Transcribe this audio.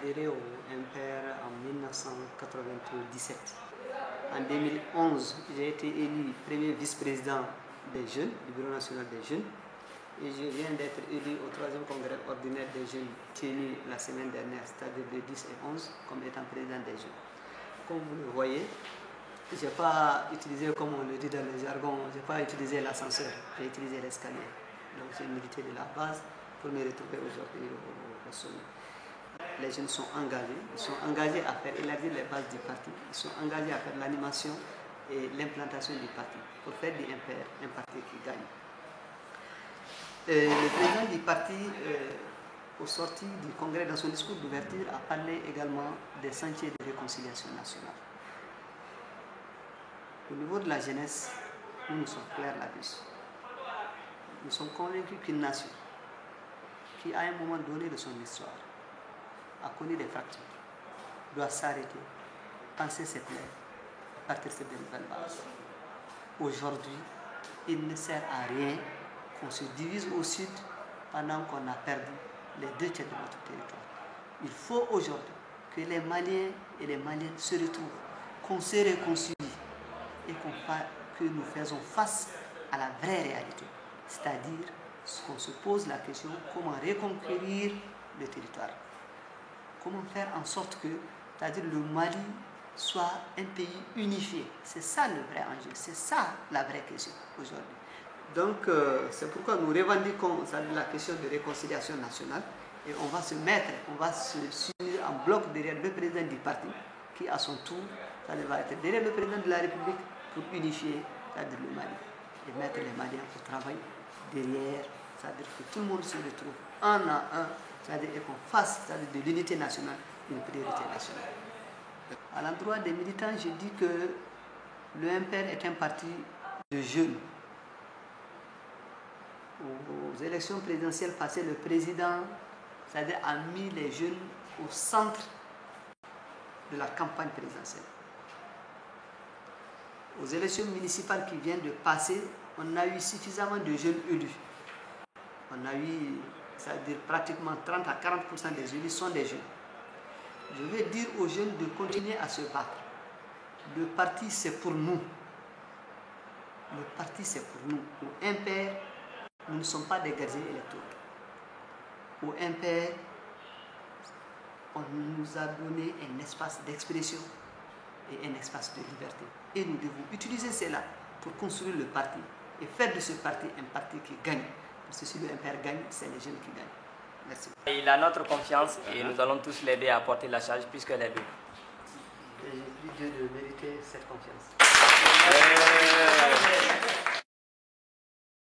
adhéré au MPR en 1997. En 2011, j'ai été élu premier vice-président des jeunes, du Bureau national des jeunes. Et je viens d'être élu au 3e congrès ordinaire des jeunes tenu la semaine dernière, c'est-à-dire le 10 et 11, comme étant président des jeunes. Comme vous le voyez, je n'ai pas utilisé, comme on le dit dans le jargon, je n'ai pas utilisé l'ascenseur, j'ai utilisé l'escalier. Donc j'ai milité de la base pour me retrouver aujourd'hui au sommet. Les jeunes sont engagés, ils sont engagés à faire élargir les bases du parti, ils sont engagés à faire l'animation et l'implantation du parti, pour faire du MPR un parti qui gagne. Le président du parti, au sorti du congrès, dans son discours d'ouverture, a parlé également des sentiers de réconciliation nationale. Au niveau de la jeunesse, nous sommes clairs là-dessus. Nous sommes convaincus qu'une nation qui, à un moment donné de son histoire, a connu des fractures, doit s'arrêter, penser ses plaies, partir sur de nouvelles bases. Aujourd'hui, il ne sert à rien qu'on se divise au sud pendant qu'on a perdu les 2 tiers de notre territoire. Il faut aujourd'hui que les Maliens et les Maliennes se retrouvent, qu'on se réconcilie et que nous faisons face à la vraie réalité. C'est-à-dire qu'on se pose la question comment reconquérir le territoire. Comment faire en sorte que, c'est-à-dire le Mali soit un pays unifié. C'est ça le vrai enjeu, c'est ça la vraie question aujourd'hui. Donc, c'est pourquoi nous revendiquons la question de réconciliation nationale et on va se s'unir en bloc derrière le président du parti qui, à son tour, va être derrière le président de la République pour unifier le Mali et mettre les Maliens au travail derrière, c'est-à-dire que tout le monde se retrouve un à un, c'est-à-dire qu'on fasse de l'unité nationale une priorité nationale. À l'endroit des militants, je dis que le MPR est un parti de jeunes. Aux élections présidentielles passées, le président, c'est-à-dire a mis les jeunes au centre de la campagne présidentielle. Aux élections municipales qui viennent de passer, on a eu suffisamment de jeunes élus. On a eu, c'est-à-dire pratiquement 30 à 40% des élus sont des jeunes. Je vais dire aux jeunes de continuer à se battre. Le parti, c'est pour nous. Le parti, c'est pour nous. Au MPR, nous ne sommes pas des gardiens électoraux. Au MPR, on nous a donné un espace d'expression et un espace de liberté. Et nous devons utiliser cela pour construire le parti et faire de ce parti un parti qui gagne. Parce que si le MPR gagne, c'est les jeunes qui gagnent. Merci. Il a notre confiance et nous allons tous l'aider à porter la charge puisque les deux. Et je prie Dieu de mériter cette confiance.